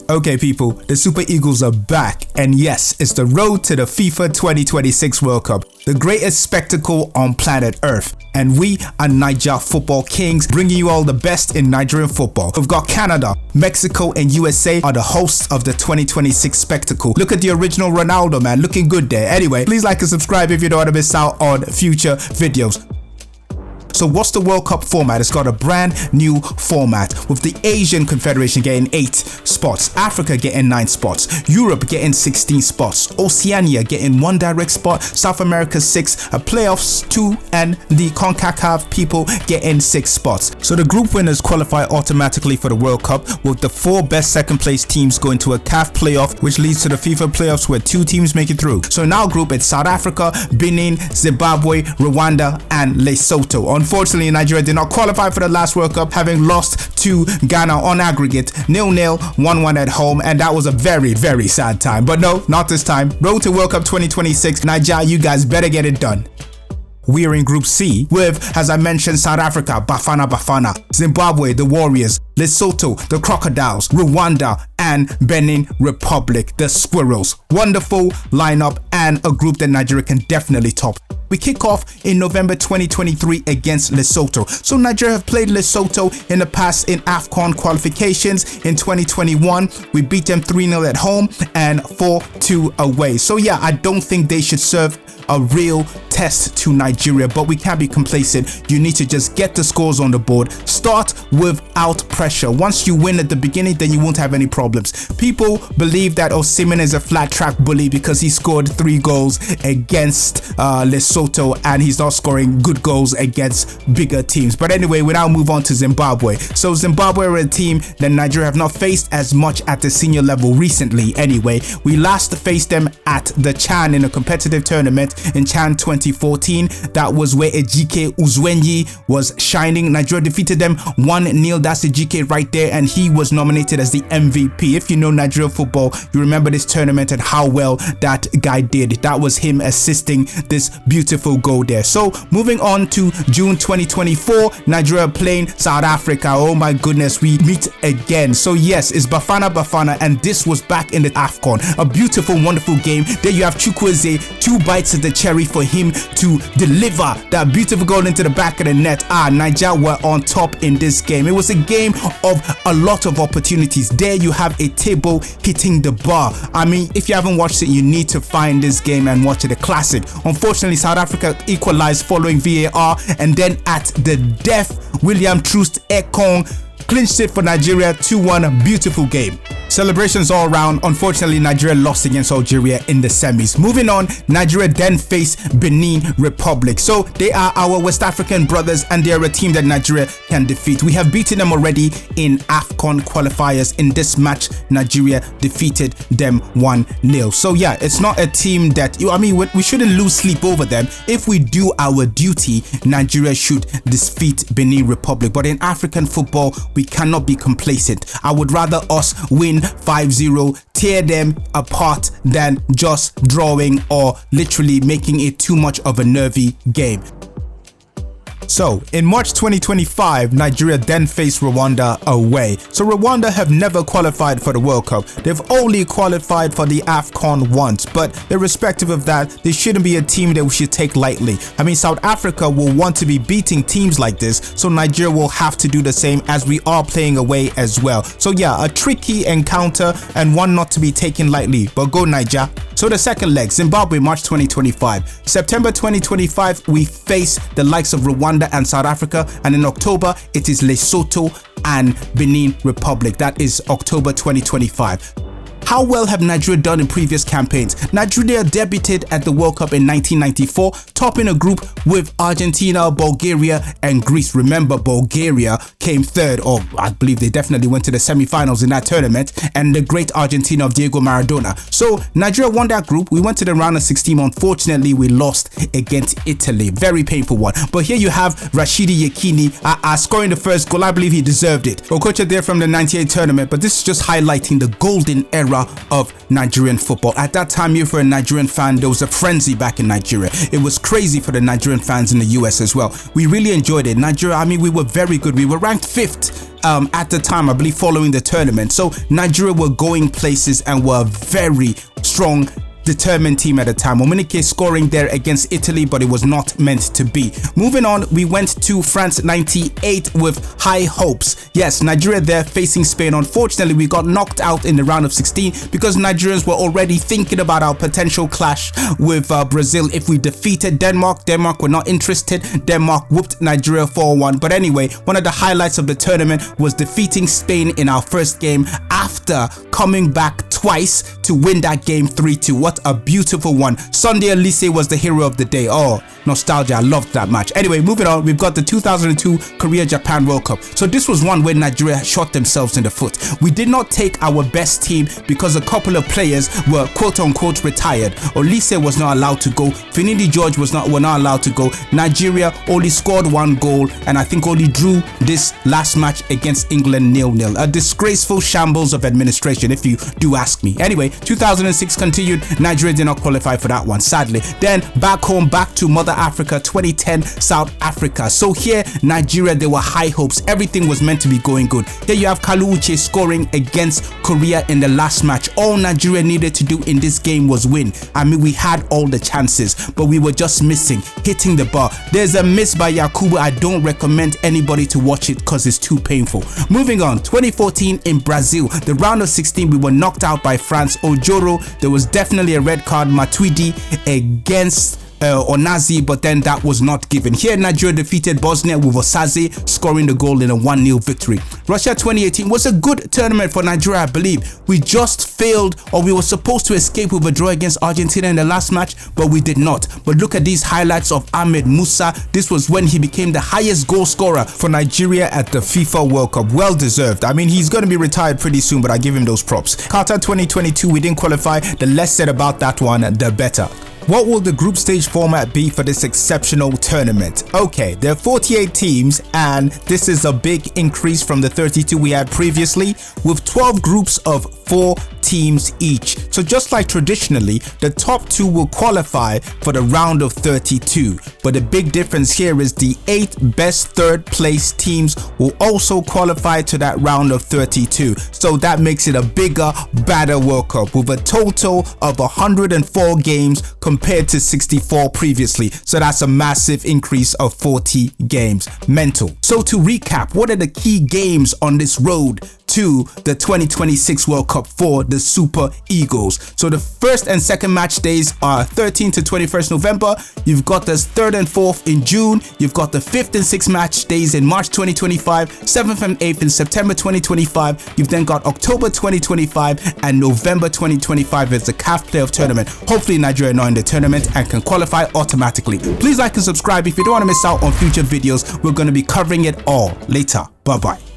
Okay people, the Super Eagles are back, and yes, it's the road to the FIFA 2026 World Cup, the greatest spectacle on planet Earth. And we are Naija Football Kings, bringing you all the best in Nigerian football. We've got Canada, Mexico and USA are the hosts of the 2026 spectacle. Look at the original Ronaldo, man, looking good there. Anyway, please like and subscribe if you don't want to miss out on future videos. So what's the World Cup format? It's got a brand new format, with the Asian Confederation getting 8 spots, Africa getting 9 spots, Europe getting 16 spots, Oceania getting 1 direct spot, South America 6, playoffs 2, and the CONCACAF people getting 6 spots. So the group winners qualify automatically for the World Cup, with the 4 best second place teams going to a CAF playoff, which leads to the FIFA playoffs where 2 teams make it through. So in our group, it's South Africa, Benin, Zimbabwe, Rwanda, and Lesotho. Unfortunately, Nigeria did not qualify for the last World Cup, having lost to Ghana on aggregate 0-0, 1-1 at home, and that was a very, very sad time. But no, not this time. Road to World Cup 2026, Naija, you guys better get it done. We are in Group C with, as I mentioned, South Africa, Bafana, Zimbabwe, the Warriors, Lesotho, the Crocodiles, Rwanda, and Benin Republic, the Squirrels. Wonderful lineup and a group that Nigeria can definitely top. We kick off in November 2023 against Lesotho. So Nigeria have played Lesotho in the past in AFCON qualifications. In 2021, we beat them 3-0 at home and 4-2 away. So yeah, I don't think they should serve a real test to Nigeria, but we can't be complacent. You need to just get the scores on the board. Start without pressure. Once you win at the beginning, then you won't have any problems. People believe that Osimhen is a flat track bully because he scored 3 goals against Lesotho, and he's not scoring good goals against bigger teams. But anyway, we now move on to Zimbabwe. So Zimbabwe are a team that Nigeria have not faced as much at the senior level recently. Anyway, we last faced them at the Chan in a competitive tournament in Chan 2014. That was where Ejike Uzwenyi was shining. Nigeria defeated them 1-0. That's Ejike right there, and he was nominated as the MVP. If you know Nigerian football, you remember this tournament and how well that guy did. That was him assisting this beautiful goal there. So moving on to June 2024, Nigeria playing South Africa. Oh my goodness, we meet again. So yes, it's Bafana, and this was back in the AFCON. A beautiful, wonderful game. There you have Chukwueze, 2 bites at the cherry for him to deliver that beautiful goal into the back of the net. Naija were on top in this game. It was a game of a lot of opportunities. There you have a table hitting the bar. I mean, if you haven't watched it, you need to find this game and watch it. A classic. Unfortunately, South Africa equalized following VAR, and then at the death, William Troost Ekong clinched it for Nigeria. 2-1, beautiful game. Celebrations all around. Unfortunately, Nigeria lost against Algeria in the semis. Moving on, Nigeria then faced Benin Republic. So they are our West African brothers, and they are a team that Nigeria can defeat. We have beaten them already in AFCON qualifiers. In this match, Nigeria defeated them 1-0. So yeah, it's not a team that, I mean, we shouldn't lose sleep over them. If we do our duty, Nigeria should defeat Benin Republic. But in African football, we cannot be complacent. I would rather us win 5-0, tear them apart, than just drawing or literally making it too much of a nervy game. So in March 2025, Nigeria then faced Rwanda away. So Rwanda have never qualified for the World Cup. They've only qualified for the AFCON once, but irrespective of that, they shouldn't be a team that we should take lightly. I mean, South Africa will want to be beating teams like this, so Nigeria will have to do the same, as we are playing away as well. So yeah, a tricky encounter and one not to be taken lightly, but go Naija. So the second leg, Zimbabwe, March 2025. September 2025, we face the likes of Rwanda and South Africa, and in October, it is Lesotho and Benin Republic. That is October 2025. How well have Nigeria done in previous campaigns? Nigeria debuted at the World Cup in 1994, topping a group with Argentina, Bulgaria, and Greece. Remember, Bulgaria came third, or I believe they definitely went to the semi-finals in that tournament, and the great Argentina of Diego Maradona. So Nigeria won that group. We went to the round of 16. Unfortunately, we lost against Italy. Very painful one. But here you have Rashidi Yekini scoring the first goal. I believe he deserved it. Okocha there from the 98 tournament, but this is just highlighting the golden era era of Nigerian football. At that time, if you're a Nigerian fan, there was a frenzy back in Nigeria. It was crazy for the Nigerian fans in the US as well. We really enjoyed it. Nigeria, I mean, we were very good. We were ranked 5th at the time, I believe, following the tournament. So Nigeria were going places and were a very strong, determined team at the time. Omunike scoring there against Italy, but it was not meant to be. Moving on, we went to France 98 with high hopes. Yes, Nigeria there facing Spain. Unfortunately, we got knocked out in the round of 16 because Nigerians were already thinking about our potential clash with Brazil if we defeated Denmark. Denmark were not interested. Denmark whooped Nigeria 4-1. But anyway, one of the highlights of the tournament was defeating Spain in our first game after coming back twice to win that game 3-2. What a beautiful one. Sunday Elise was the hero of the day. Oh, nostalgia. I loved that match. Anyway, moving on, we've got the 2002 Korea-Japan World Cup. So this was one where Nigeria shot themselves in the foot. We did not take our best team because a couple of players were quote-unquote retired. Olise was not allowed to go. Finidi George were not allowed to go. Nigeria only scored 1 goal and I think only drew this last match against England 0-0. A disgraceful shambles of administration, if you do ask me. Anyway, 2006 continued. Nigeria did not qualify for that one, sadly. Then back home, back to Mother Africa, 2010 South Africa. So here, Nigeria, there were high hopes. Everything was meant to be going good. Here you have Kalu Uche scoring against Korea in the last match. All Nigeria needed to do in this game was win. I mean, we had all the chances, but we were just missing, hitting the bar. There's a miss by Yakubu. I don't recommend anybody to watch it because it's too painful. Moving on, 2014 in Brazil, the round of 16, we were knocked out by France. Ojoro, there was definitely a red card. Matuidi against Onazi, but then that was not given. Here, Nigeria defeated Bosnia with Osaze scoring the goal in a 1-0 victory. Russia 2018 was a good tournament for Nigeria, I believe. We just failed, or we were supposed to escape with a draw against Argentina in the last match, but we did not. But look at these highlights of Ahmed Musa. This was when he became the highest goal scorer for Nigeria at the FIFA World Cup. Well deserved. I mean, he's going to be retired pretty soon, but I give him those props. Qatar 2022, we didn't qualify. The less said about that one, the better. What will the group stage format be for this exceptional tournament? Okay, there are 48 teams and this is a big increase from the 32 we had previously, with 12 groups of 4 teams each. So just like traditionally, the top 2 will qualify for the round of 32. But the big difference here is the 8 best third place teams will also qualify to that round of 32. So that makes it a bigger, badder World Cup with a total of 104 games compared to 64 previously. So that's a massive increase of 40 games. Mental. So to recap, what are the key games on this road to the 2026 World Cup for the Super Eagles? So the first and second match days are 13th to 21st November. You've got the 3rd and 4th in June. You've got the 5th and 6th match days in March 2025, 7th and 8th in September 2025. You've then got October 2025 and November 2025 as the CAF Playoff Tournament. Hopefully Nigeria are not in the tournament and can qualify automatically. Please like and subscribe if you don't want to miss out on future videos. We're going to be covering it all later. Bye-bye.